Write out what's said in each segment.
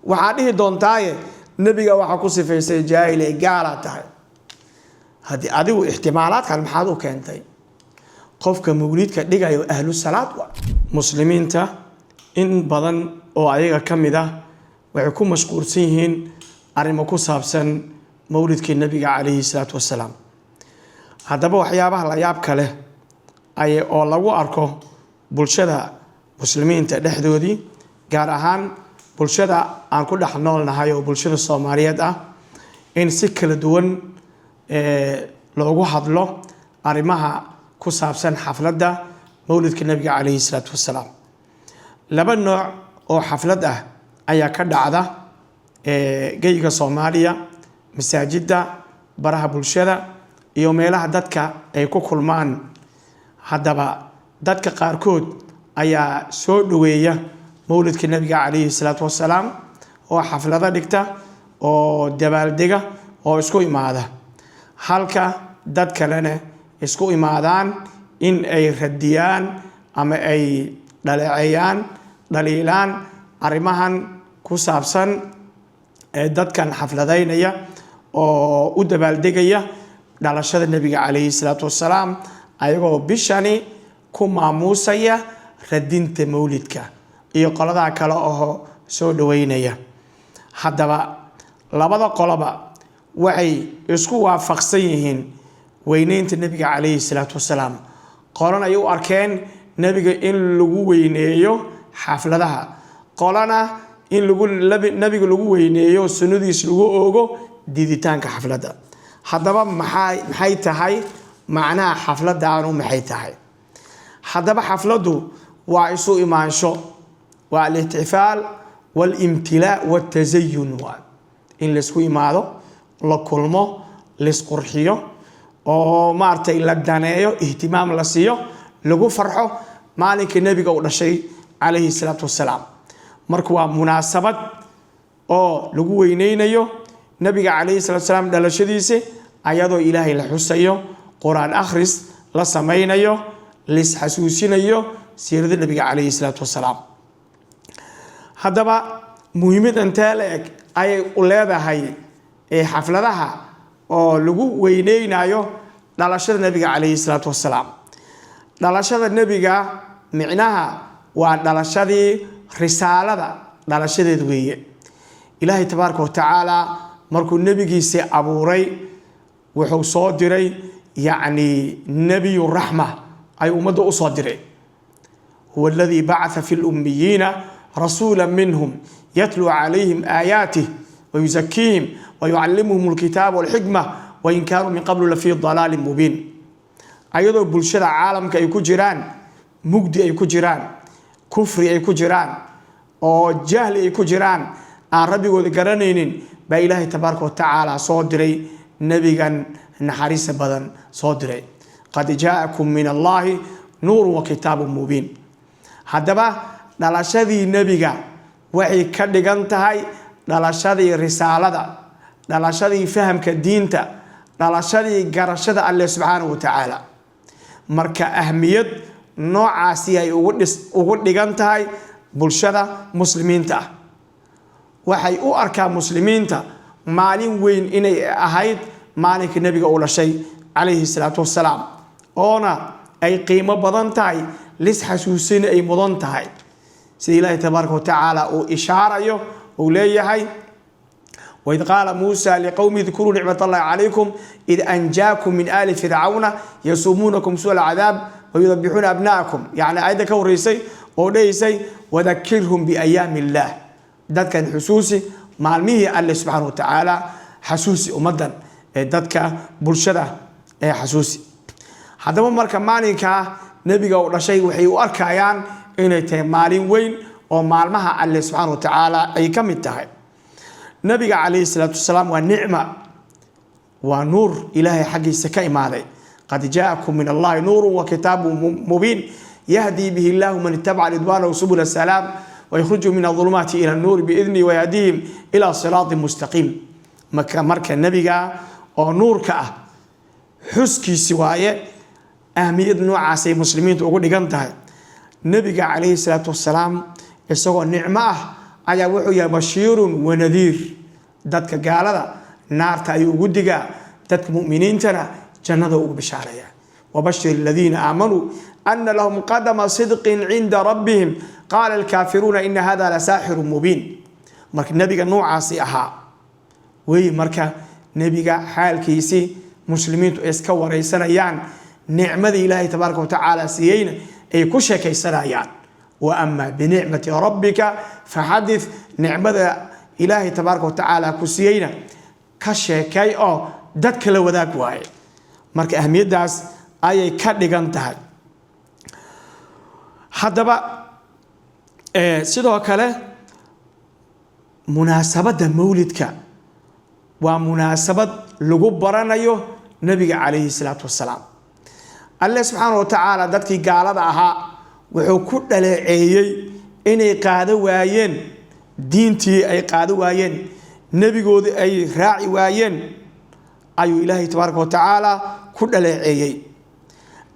وحاده دونتاي نبيغا waxa ku sifaysay jaahilay gaala tahay hadii adigu ihtimaalaadkan maxaad u keentay qofka mawlidka dhigayo ahlu salaad wa muslimiinta in badan oo ayaga kamida waxay ku mashquulsan yihiin arimo ku saabsan mawlidka nabiga kaleey salaatu wasalaam hadaba waxyaabaha la yaab kale ay oo lagu arko bulshada muslimiinta dhexdoodii gaar ahaan bulshada aan ku dhaxnoolnahay oo bulshada Soomaaliyeed ah in si kala duwan loogu hadlo arimaha ku saabsan xafladda mawlidka nabiga kaleey salaatu wasalaam laba nooc oo xaflad ah ayaa ka dhacda geyga Soomaaliya masaajida baraha bulshada iyo meelaha dadka ay ku kulmaan hadaba dadka qaarkood ayaa soo dhaweeya mawlidka nabiga kaleey salaatu wasalaam oo xaflada dhigta oo dabaaldega oo isku imaada halka dad kalena isku imaadaan in ay radiyaan ama ay dhaleecayaan dhaliilaan arimahan ku saabsan dadkan xafladaynaya oo u dabaaldegaya dhalashada nabiga kaleey salaatu wasalaam ayagoo bishani ku maamuusaya radinta mawlidka iyo qolada kale oo soo dhaweynaya hadaba labada qoloba waxay isku waafaqsan yihiin weyneynta nabiga kaleey salaatu wasalaam qolan ay u arkeen nabiga in lagu weyneeyo xafladaha qolana in nabiga lagu weyneeyo sunnadiis lagu oogo diiditaanka xafladda hadaba maxay tahay macnaha xafladaanu maxay tahay hadaba xafladu waa isu imaansho waa al-ihtifaal wal-imtilaa wat-tazayyun in la isku imaado la kulmo la isqurxiyo oo maartay la daneeyo ihtimaam la siiyo lagu farxo maalinka nabiga uu dhashay kaleey salaatu wasalaam marka waa munaasabad oo lagu weyneynayo nabiga kaleey salaatu wasalaam dhalashadiisa ayadoo ilaahay la xusayo quraan akhris la sameeynayo lis xasuusinayo siirada nabiga kaleey salaatu wasalaam hadaba muhiimadan taaleeg ay u leedahay xafladaha oo lagu weyneynayo dhalashada nabiga kaleey salaatu wasalaam dhalashada nabiga micnaha waa dhalashadii risaalada dhalashadeed weeye ilaahay tabaaraka wa tacaala markuu nabigiisa abuuray wuxuu soo diray nabiyur rahma ay umada u soo diray huwa alladhi ba'atha fil ummiyina rasulan minhum yatlu alayhim ayatihi wa yuzakkihim wa yu'allimuhum alkitaba wal hikma wa in kanu min qablu la fi dhalalin mubin ayadoo bulshada caalamka ay ku jiraan mugdi ay ku jiraan kufri ay ku jiraan oo jahli ay ku jiraan aan rabbigooda garanaynin ba ilaahay tabaaraka wa tacaala soo diray nabigan naxariis badan soo diray qad jaakum min allahi nuurun wa kitaabun mubiin hadaba dhalashadii nabiga waxay ka dhigan tahay dhalashadii risaalada dhalashadii fahamka diinta dhalashadii garashada Allah subhanahu wa ta'ala marka ahmiyad noocaasi ay ugu dhigan tahay bulshada muslimiinta waxay u arkaa muslimiinta maalin weyn inay ahayd maalinka nabiga uu dhashay kaleey salaatu wasalaam oona ay qiimo badan tahay lis xasuusin ay mudan tahay sida ilaahay tabaaraka wa tacaala uu ishaarayo uu leeyahay وإذ قال موسى لقومه اذكروا نعمة الله عليكم إذ أنجاكم من آل فرعون يسومونكم سوء العذاب ويذبحون أبناءكم آية كوريسي وليسي وذكرهم بأيام الله ذات كان حسوسي معلميه الله سبحانه وتعالى حسوسي ومدن ذات برشدة حسوسي هذا مركا مالك نبي قول شيء وحي وأركيان إن مالين وين ومعلمها الله سبحانه وتعالى أي كم التهي نبي عليه الصلاة والسلام والنعمة ونور إلهي حقي سكاي مالي قد جاءكم من الله نور وكتاب مبين يهدي به الله من اتبع رضوانه سبل السلام ويخرج من الظلمات إلى النور بإذنه ويهديهم إلى صراط مستقيم مركا النبي ونور كأه حسكي سواية أهمية نوع عسي مسلمين تقول لي قنتها نبي عليه الصلاة والسلام يسوى النعمة ayaa wuxuu yahay bashiirun wa nadiir dadka gaalada naarta ayuu ugu digaa dadka mu'miniintana jannada ugu bishaaraya wabashir alladhiina aamanuu anna lahum qadama sidqin cinda rabbihim qaala alkaafiruuna ina hada la saaxirun mubiin marka nabiga noocaasi ahaa way marka nabiga xaalkiisii muslimiintu iska wareysanayaan nicmada ilaahay tabaaraka wa tacaala siiyeyna ay ku sheekaysanayaan wa amma binicmati rabbika faxadith nicmada ilaahay tabaaraka wa tacaala ku siiyeyna ka sheekay oo dadka la wadaag waaye marka ahmiyadaas ayay ka dhigan tahay haddaba sidoo kale munaasabada mawlidka waa munaasabad lagu baranayo nabiga calayhi salaatu wasalaam alle subxaanahu wa tacaala dadkii gaalada ahaa wuxuu ku dhaleeceeyey inay qaado waayeen diintii ay qaado waayeen nebigoodii ay raaci waayeen ayuu ilaahay tabaaraka wa tacaala ku dhaleeceeyey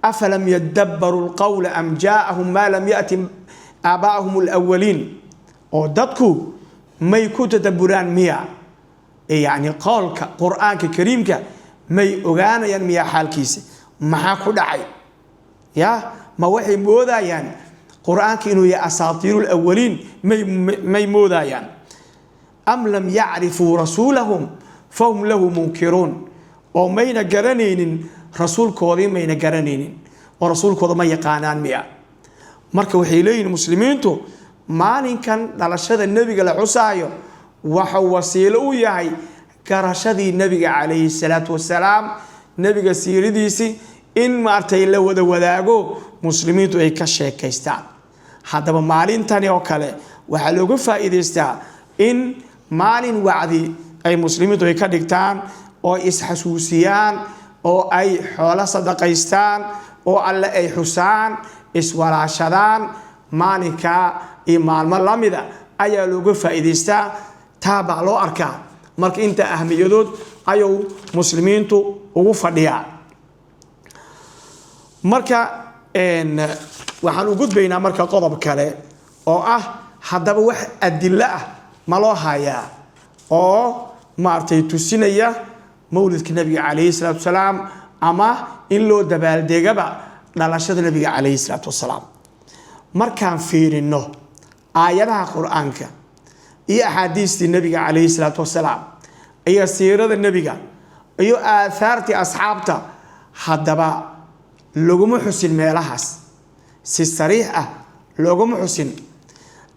afalam yadabbaru lqawla am jaa'ahum maa lam ya'ti aabaa'ahum alawaliin oo dadku may ku tadabburaan miya يعني قولك قرآن كريم ما يوغانا يعني ميا حالكيس ما كو دحاي يا ما وحي مودايان قرآن كانوا يا اساطير الاولين ما يمودايان ام لم يعرفوا رسولهم فهم له منكرون او ماينا غرانينين رسول كودي ماينا غرانينين ورسول كودي ما يقانان ميا marka waxay leeyihiin muslimiintu maalinkan dhalashada nabiga la xusaayo waxa wasiilo u yahay garashadii nabiga calayhi salaatu wasalaam nabiga siiradiisi in maartay la wada wadaago muslimiintu ay ka sheekaystaan haddaba maalintani oo kale waxa looga faa'iideystaa in maalin wacdi ay muslimiintu ay ka dhigtaan oo isxasuusiyaan oo ay xoolo sadaqaystaan oo alle ay xusaan iswalaashadaan maalinka iyo maalmo lamida ayaa looga faa'iideystaa taaba loo arkaa marka inta ahmiyadood ayuu muslimiintu ugu fadhiyaa marka waxaan u gudbaynaa marka qodob kale oo ah haddaba wax adilla ah ma loo hayaa oo maartay tusinaya mawlidka nabiga calayhi salaatu wasalaam ama in loo dabaaldegaba dhalashada nabiga calayhi salaatu wasalaam markaan fiirino aayadaha qur-aanka iyo axaadiistii nabiga calayhi salaatu wasalaam iyo siirada nabiga iyo aahaartii asxaabta haddaba laguma xusin meelahaas si sariix ah looguma xusin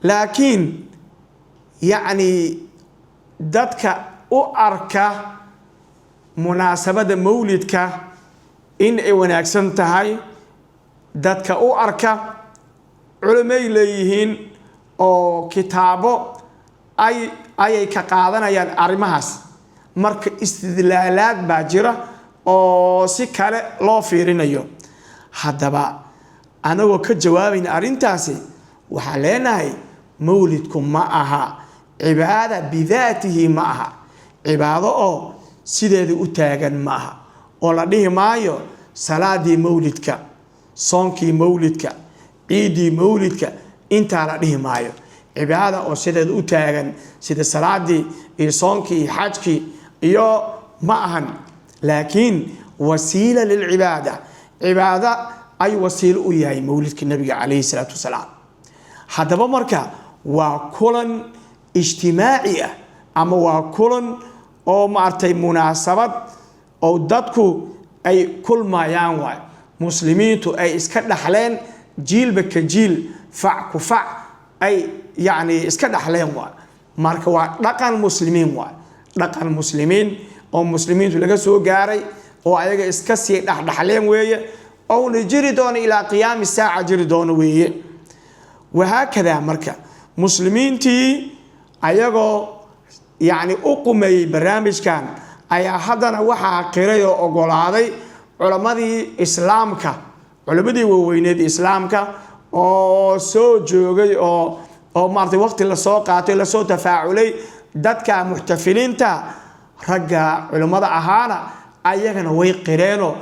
laakiin yacni dadka u arka munaasabada mawlidka in ay wanaagsan tahay dadka u arka culimay leeyihiin oo kitaabo ayay ka qaadanayaan arrimahaas marka istidlaalaad baa jira oo si kale loo fiirinayo haddaba anagoo ka jawaabayna arrintaasi waxaa leenahay mawlidku ma aha cibaada bidaatihi ma aha cibaado oo sideeda u taagan ma aha oo la dhihi maayo salaadii mawlidka soonkii mawlidka ciidii mawlidka intaa la dhihi maayo cibaada oo sideeda u taagan sida salaadii iyo soonkii iyo xajkii iyo ma ahan laakiin wasiila lilcibaada cibaada ay wasiilo u yahay mawlidka nabiga calayhi salaatu wasalaam haddaba marka waa kulan ijtimaaci ah ama waa kulan oo maartay munaasabad oo dadku ay kulmayaan waay muslimiintu ay iska dhaxleen jiilba ka jiil fac ku fac ay يعني iska dhaxleen waa marka waa dhaqan muslimiin waa dhaqan muslimiin oo muslimiintu laga soo gaaray oo ayaga iska sii dhaxleen weeye oo jiri doona ilaa qiyaam saaca jiri doona weeye وهكذا marka muslimiintii ayagoo يعني u qumay barnaamijkan ayaa hadana waxa qiray oo ogolaaday culamadii islaamka culamadii waaweyneed islaamka oo soo joogay oo maartay waqti la soo qaatay la soo tafaaculay dadka muxtafiliinta ragga culimada ahaana ayagana way qireeno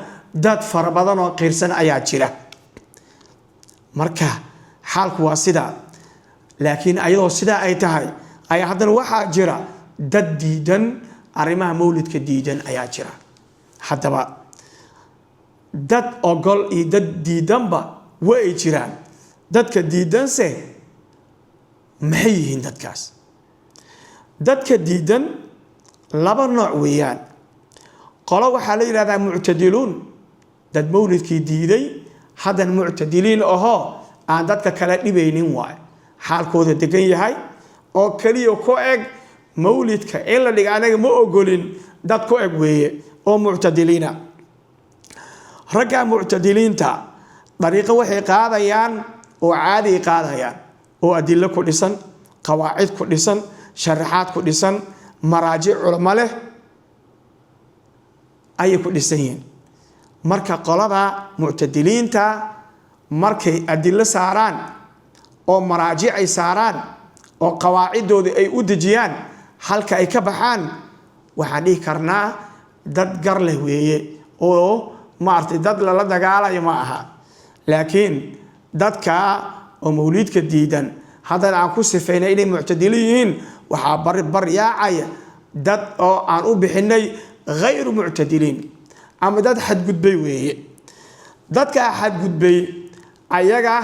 dad farabadan oo qirsan ayaa jira marka xaalku waa sida laakiin ayadoo sida ay tahay ayaa haddana waxaa jira dad diidan arrimaha mawlidka diidan ayaa jira. haddaba dad ogol iyo dad diidanba way jiraan. dadka diidanse maxay yihiin dadkaas? dadka diidan laba nooc weeyaan. qolo waxaa la yidhahdaa muctadiluun, dad mawlidkii diiday haddana muctadiliin ahoo aan dadka kala dhibaynin waay, xaalkooda degan yahay oo keliya ku eg mawlidka in la dhiga anaga ma ogolin, dad ku eg weeye oo muctadiliina. ragga muctadiliinta dariiqo waxay qaadayaan oo caadi qaadayaan oo adilo ku dhisan, qawaacid ku dhisan, sharaxaad ku dhisan, maraajic culamo leh ayay ku dhisan yihiin. marka qolada muctadiliinta markay adilo saaraan oo maraajic ay saaraan oo qawaacidooda ay u dejiyaan, halka ay ka baxaan waxaan dhihi karnaa dad gar leh weeye oo maartay dad lala dagaalayo ma aha. laakiin dadka oo mawlidka diidan haddana aan ku sifeynay inay muctadili yihiin, waxaa baryaacaya dad oo aan u bixinay غير معتدلين أما داد حد قدبي ويه داد حد قدبي أيها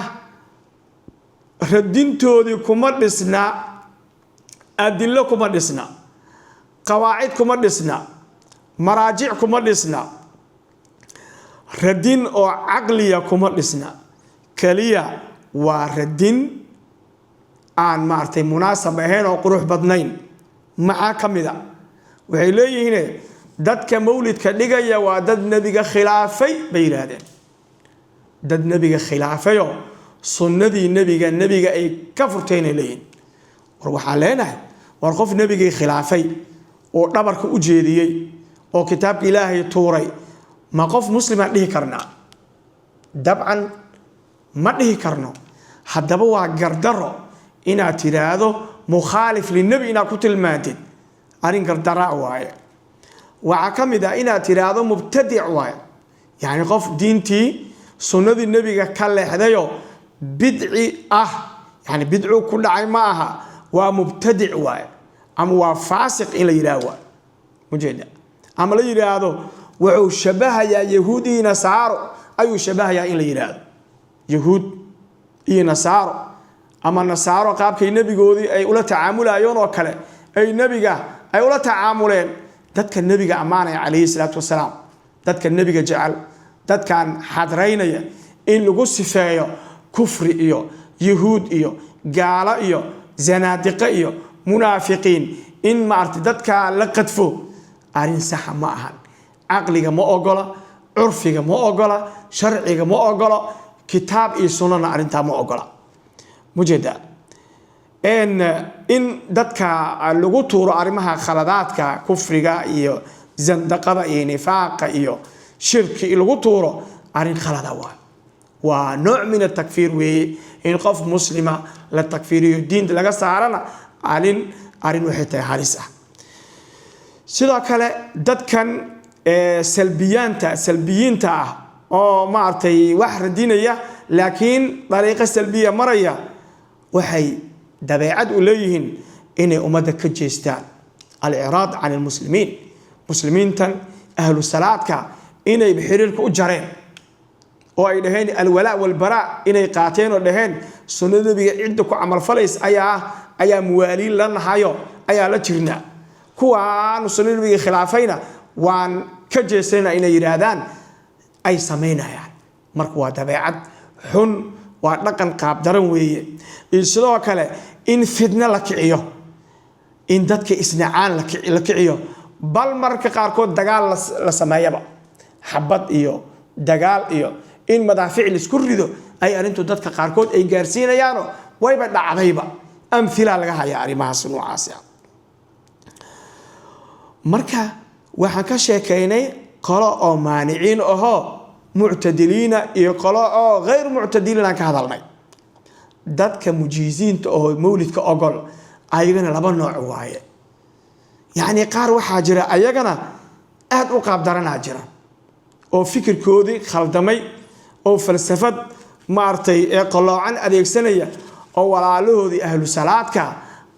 ردين تودي كمدسنا أدلة كمدسنا قواعد كمدسنا مراجع كمدسنا ردين أو عقلية كمدسنا كلية وردين عن مارتي مناسبة هنا وقروح بدنين مع كمدا وعليه هنا dadka mawlidka dhigaya waa dad nabiga khilaafay bay yiraahdeen. dad nabiga khilaafayo sunnadii nabiga ay ka furteen leeyihiin. war waxa leenahay war qof nabiga khilaafay oo dhabarka u jeediyay oo kitaabka ilaahay tuuray ma qof muslima dhihi karnaa? dabcan ma dhihi karno. haddaba waa gardaro inaad tiraahdo mukhalif linabi inaad ku tilmaantid, arrin gardara waaye. waxaa ka mid ah inaad tiraahdo mubtadic waaye, yani qof diintii sunnadii nabiga ka leexdayo bidci ah, yani bidcu ku dhacay ma aha, waa mubtadic waaye ama waa faasiq in la yiraahdo mujeeda. ama la yiraahdo wuxuu shabahayaa yahuudi iyo nasaaro, ayuu shabahayaa in la yiraahdo yahuud iyo nasaaro, ama nasaaro qaabkay nabigoodii ay ula tacaamulayeen oo kale ay nabiga ay ula tacaamuleen. dadka nabiga amaanaya calayhi salaatu wasalaam, dadka nabiga jecel, dadkan xadraynaya in lagu sifeeyo kufri iyo yahuud iyo gaalo iyo zanaadiqo iyo munaafiqiin, in maartay dadka la qadfo arrin sax ma ahan. caqliga ma ogola, curfiga ma ogola, sharciga ma ogola, kitaab iyo sunnana arrintaa ma ogola. mujeeda in dadka lagu tuuro arrimaha khaladaadka kufriga iyo zandaqada iyo nifaaqa iyo shirki lagu tuuro arrin khalada waa nooc min at-takfir weeye. in qof muslima la takfiriyo diinta laga saarana arrin waxay tahay halis ah. sidoo kale dadkan salbiyiinta ah oo maartay wax radinaya laakiin dariiqo salbiya maraya, waxay dabeecad u leeyihiin inay ummadda ka jeestaan al-i'raad can al-muslimiin. muslimiintan ahlu salaadka inay xiriirka u jareen oo ay dhaheen al-walaa wal-baraa inay qaateen oo dhaheen sunnada nabiga cidda ku camal falays ayaa muwaaliin la nahayo ayaa la jirnaa. kuwaan sunnada nabiga khilaafayna waan ka jeesayna inay yiraahdaan ay sameynayaan. marka waa dabeecad xun, waa dhaqan qaab daran weeye. sidoo kale in fitna la kiciyo, in dadka isnacaan la kiciyo, bal marka qaarkood dagaal la sameeyaba, xabad iyo dagaal iyo in madaafiic la isku rido ay arintu dadka qaarkood ay gaarsiinayaan wayba dhacdayba. amthila laga hayaa arrimahaas noocaas ah. marka waxaan ka sheekaynay qolo oo maaniciin ahoo muctadiliina iyo qolo oo غير muctadiliina ka hadalnay. dadka mujiisiinta oo mawlidka ogol ayagana laba nooc waaye. yani qaar waxaa jira ayagana aad u qaab daranaa jira oo fikirkoodii khaldamay oo falsafad maartay ee qaloocan adeegsanaya oo walaalahoodii ahlu salaadka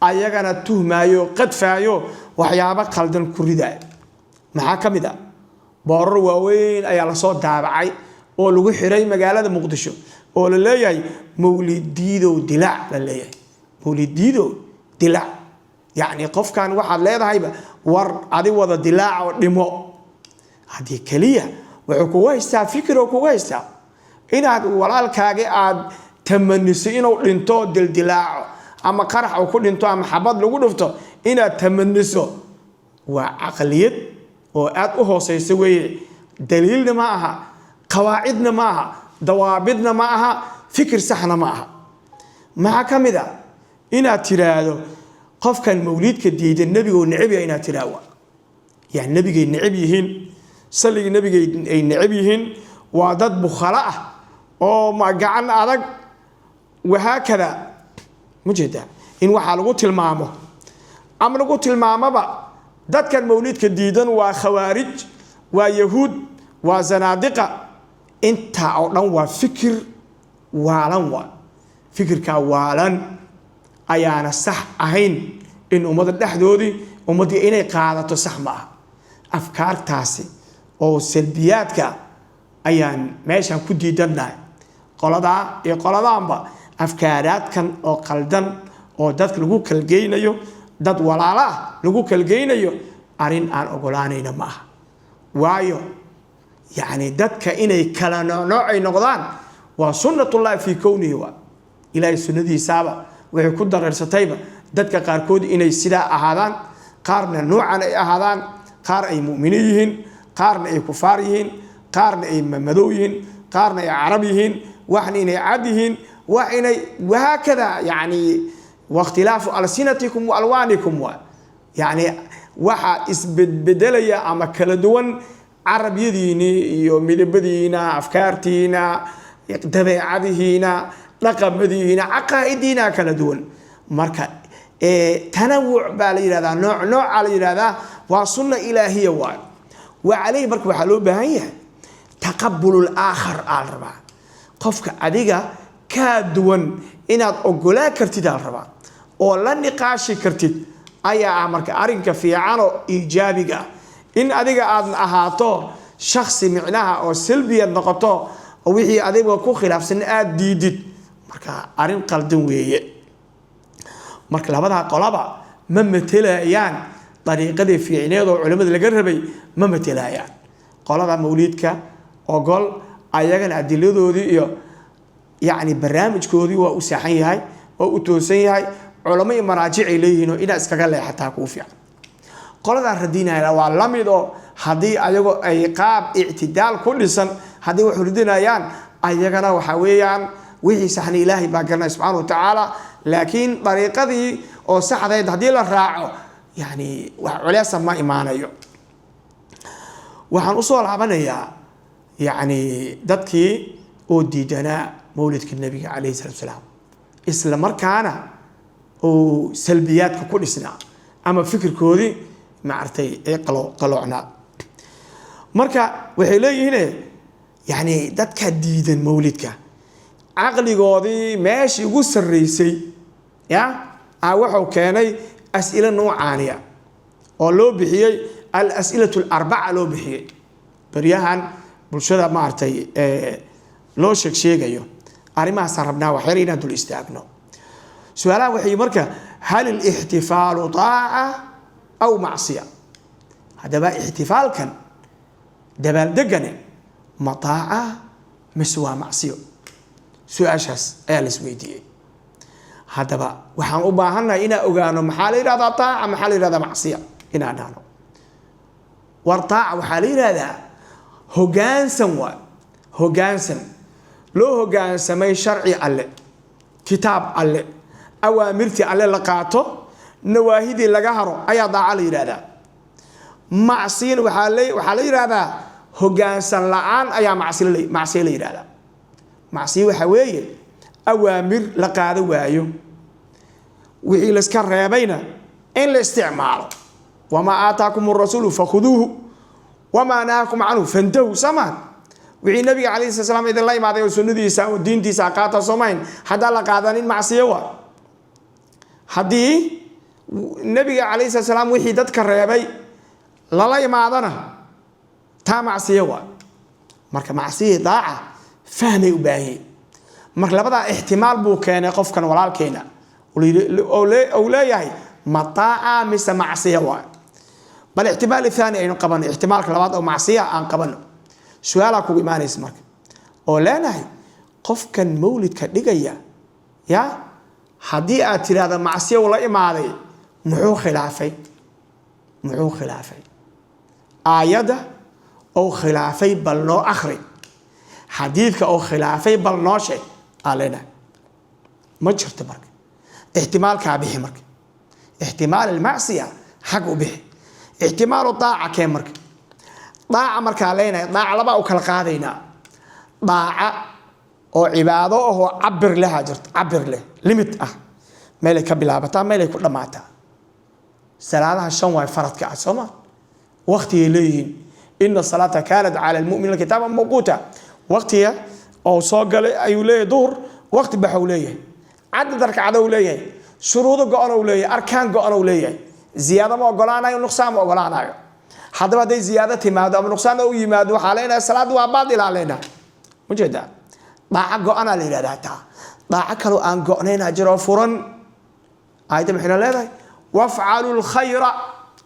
ayagana tuhmaayo qadfaayo waxyaabo qaldan ku riday maxaa kamid ah boorar waaweyn ayaa la soo daabacay oo lagu xiray magaalada Muqdisho oo la leeyahay mawlidiido dilaac la leeyahay mawlidiido dilaac يعني qofkan waxaad leedahayba war adi wada dilaac oo dhimo hadii kaliya wuxuu ku haystaa fikir oo ku haystaa inaad walaalkaaga aad tamaniso inuu dhinto dildilaaco ama qarax oo ku dhinto ama xabad lagu dhufto inaad tamaniso waa aqliyad oo aad u hooseyso weeye daliilna ma aha qawacidna ma aha dawaabidna ma aha fikir saxna ma aha maxaa kamida inaad tiraahdo qofkan mawlidka diidan nabiga naciib ina tiraahdo يعني نبيجي نعبيهن سلي نبيجي نعبيهن وعدد بخلاء أو ما جعلنا أرق وهكذا مجدا إن وحلقوا المامة أمرقوا المامة بقى ده كان مولد جديدا وخوارج ويهود وزنادقة أنت أو وفكر وعلن فكر كوالن أيانا الصح أهين إن أمد الدحدودي أمد إني قاعدة صح معه أفكار تاسي أو سلبيات كا أيان ماشي هم كدي دنا قلدا يقلدا أمبا أفكارات كان أو قلدن أو دت لجو كالجين يو دت ولا لا لجو كالجين يو أرين أن أقولاني نماه وايو يعني دت كإني كلا نوع نقدان وسنة الله في كونه هو إلى السنة دي سابا ويكون درر ستايبا دت كقاركود إني سلا أهادان قارنا نوعا أهادان قار أي مؤمنين قارن أي كفارين قارن أي ممدوين قارن أي عربيين وحنين عاديين وحنين وهكذا يعني واختلاف ألسنتكم وألوانكم يعني waxa isbeddelaya ama kala duwan carabiyadiina iyo midabadiina afkaartiina dabeecadiina dhaqamadiina aqaaidiina kala duwan marka tanawuc baa la yiraahdaa nooc la yiraahdaa waa sunna ilaahiya waa عليه marka waxa loo baahan yahay taqabbulul aakhar al-raba qofka adiga ka duwan inaad ogolaa kartid al-raba oo la niqaashi kartid ayaa marka arinka fiican oo ijaabiga in adiga aad ahaato shakhsi micnaha oo salbiyad noqoto oo wixii adiga ku khilaafsan aad diidid marka arin qaldan weeye marka labada qolaba ma matelayaan dariiqada fiicneed oo culimada laga rabay ma matelayaan qolada mawlidka ogol ayagana adiladoodii iyo يعني barnaamijkoodii waa u saxan yahay oo u toosan yahay culamo iyo maraajic ay leeyihiin oo ina iskaga leexataa ku fiican qolada radinayna waa lamid oo hadii ayago ay qaab i'tidaal ku dhisan hadii wax radinayaan ayagana waxa weeyaan wixii saxan ilaahi baa garanay subhanahu wa ta'ala laakiin dariiqadii oo saxdeed hadii la raaco يعني wax culeys ma imaanayo waxaan u soo laabanayaa يعني dadkii oo diidana mawlidka nabiga alayhi salaam isla markaana oo salbiyaadka ku dhisnaa ama fikirkoodii ma artay ee qalocna marka waxay leeyihiin yani dadka diidan mawlidka aqligoodii meeshii ugu sareysay ya wuxuu keenay as'ila noocaaniya oo loo bixiyay al-as'ilatu al-arba'a loo bixiyay bariyahan bulshada ma artay loo sheegayo arimaha sarabnaa wax yar inaan dul istaagno su'aalaha waxay marka hal al-ihtifaalu taa'a aw ma'siya hadaba ihtifaalkan dabal degane ma taa'a miswa ma'siyo su'aashaas ayaa la isweydiiyay hadaba waxaan u baahanahay inaan ogaano maxaa la yiraahdaa taa'a maxaa la yiraahdaa ma'siya inaan dhahno war taa'a waxaa la yiraahdaa hoggaansan loo hoggaansamay sharci alle kitaab alle awaamirtii alle la qaato nawaahidii laga haro ayaa daaca la yiraahdaa macsiin waxaa la yiraahdaa hoggaansan la'aan ayaa macsiyo la yiraahdaa macsiyo waxa weeye awaamir la qaado waayo wixii la iska reebayna in la isticmaalo wama aataakumur rasuulu fakhuduuhu wama nahaakum anhu fantahu samaan wixii nabiga alayhi salaam idin la imaaday oo sunnadiisa oo diintiisa qaata Soomayn hada la qaadanin macsiyo hadii nabiga calayhi salaam wixii dadka reebay lala imaadana taa macsiyo waa marka macsiyo daaca fahmay u baahan marka labada ihtimaal buu keenay qofkan walaalkeena oo leeyahay mataa'a mise macsiyo waa bal ihtimaal thani aynu qaban ihtimaalka labaad oo macsiyo aan qaban su'aala ku iimaanaysa marka oo leenahay qofkan mawlidka dhigaya ya hadii aad tiraahdo macsiyo la imaaday muxuu khilaafay aayada oo khilaafay bal noo akhri xadiidka oo khilaafay bal noo sheeg alena ma jirto marka ihtimaalka bixi marka ihtimaal al-ma'siya xaq u bixi ihtimaal daaca keen marka daaca marka leena daaca laba u kala qaadayna daaca oo cibaado oo cabir leh jirto cabir leh limit ah meel ka bilaabata meel ku dhamaata salaadaha shan way faradka ah soma waqti leeyihiin inna salata kanat ala almu'min kitaban mawquta waqtiga oo soo galay ayuu leeyahay duhur waqti baxuu leeyahay cadad rakcado uu leeyahay shuruudo go'an uu leeyahay arkaan go'an uu leeyahay ziyada ma ogolaanayo nuqsaan ma ogolaanayo hadaba day ziyada timaado ama nuqsaan uu yimaado waxa leenahay salaadu waa baadil aleena mujeda daaca go'an la yiraahdaa daaca kale aan go'nayna jiro furan ayda maxay leedahay waf'alul khayra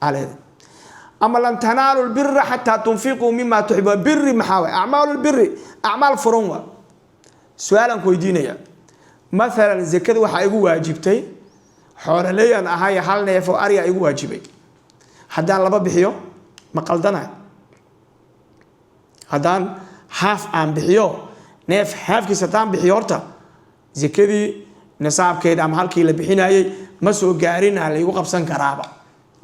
alayhi أما لن تنالوا البر حتى تنفقوا مما تحبون بر محاوي أعمال البر أعمال فرنوة سؤالا كويدينيا مثلا زكاة وحا إيقو واجبتي حول لي أن أهاي حالنا يفو أريا إيقو واجبي هدان لبا بحيو ما قلدنا هدان حاف آن بحيو نيف حاف كي ستان بحيورتا زكاة نصاب كيد أم هالكي لبحينا مسو قارين على إيقو قبسان كرابا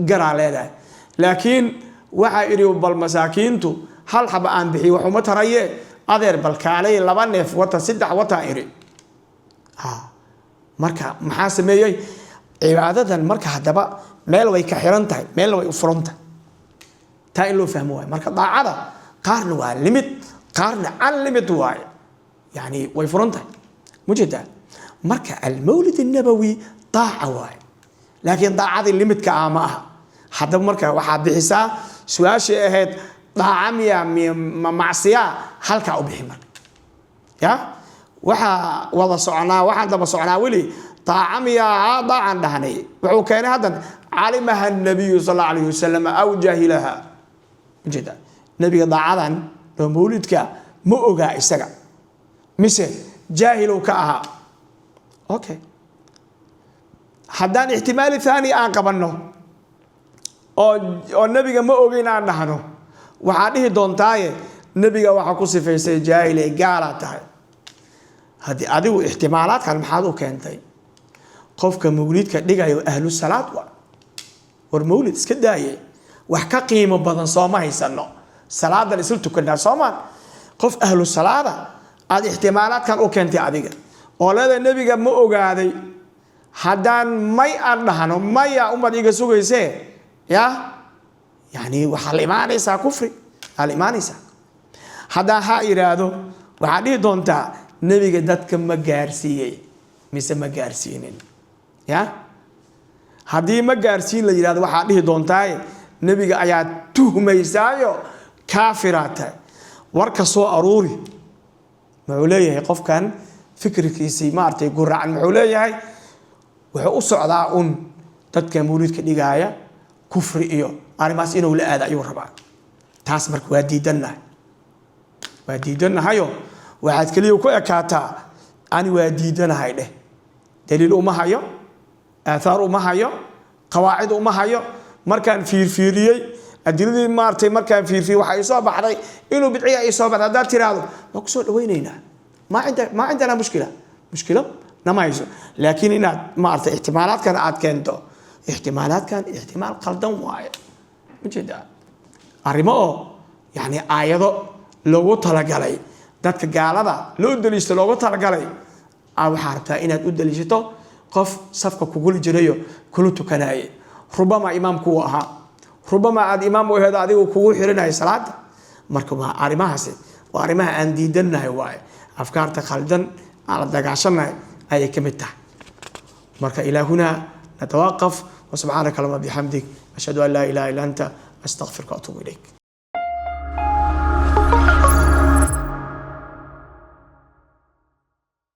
قرا ليدا لكن waxa iri bal masaakiintu hal xaba aan bixi wax uma taraye adeer bal kaalay laba neef wata saddex wata iri marka maxaa sameeyay cibaadadan marka hadaba meel way ka xiran tahay meel way u furan tahay taa in loo fahmo way marka daacada qaarna waa limit qaarna unlimited way yani way furan tahay mujeda marka al-mawlid an-nabawi daaca way laakiin daacada limit ka ama aha hadaba marka waxa bixisaa su'aasha ahayd daacamiya macsiya halka u bixi marka ya waxa wada soconaa waxa daba soconaa wali daacamiya daacan dhahnay wuxuu keenay hadan calimaha an-nabiy sallallahu alayhi wasallam aw jahilaha jida nabiga daacadan oo mawlidka ma oga isaga mise jahilu ka aha okay hadan ihtimaal thani aan qabanno oo nabiga ma ogeyn aan dhahno waxa dhihi doontaaye nabiga waxa ku sifaysay jaahil gaala tahay hadii adigu ihtimaalaadkan maxaad u keentay qofka mawlidka dhigayo ahlu salaad war mawlid iska daaye wax ka qiimo badan soo ma haysano salaada isil tukana Soomaan qof ahlu salaada aad ihtimaalaadkan u keentay adiga oo leedahay nabiga ma ogaaday hadaan may aan dhahno maya umad iga sugaysay يا يعني وحليمان إيسا كفري حليمان إيسا هذا هايرادو وحدي دونتا نبي قدت كم مجارسية مثل مجارسينين يا هذه مجارسين اللي يرادو وحدي دونتا نبي قاعد تهم إيسايو كافرات وركسو أروري معوليه يقف كان فكرك يسي مارتي يقول عن معوليه وحقص عضاء تتكلم مولد كديجايا كفر إيو أرماس إنه لا هذا أيوه ربع تاسمرك وديدنا هايو واحد كليو كوي كاتا أنا وديدنا هايله دليل أمه هايو آثار أمه هايو قواعد أمه هايو مركان فيري الدليل مارتي مركان فيري وحيصاب علي إنه بدعي إصابة هذا ترى مقصود وينينا ما عندنا مشكلة نما يزو لكن إن مارتي احتمالات كان عاد كنتو احتمالات كان احتمال قلدن وايد مجدا اريمو يعني ايادو لوو تلغالي dadka gaalada loo daliishto looga talagalay waxa rabtaa inaad u daliishato qof safka kugu jirayo kulu tukanay rubama imaamku aha rubama aad imaam u heedo adigu kugu xirinay salaada marka waa arimahaasi waa arimaha aan diidanahay waay afkaarta qaldan aan dagaashanahay ay kamid tahay marka ilaahuna نتوقف وسبحانك اللهم وبحمدك أشهد أن لا إله إلا أنت أستغفرك وأتوب إليك.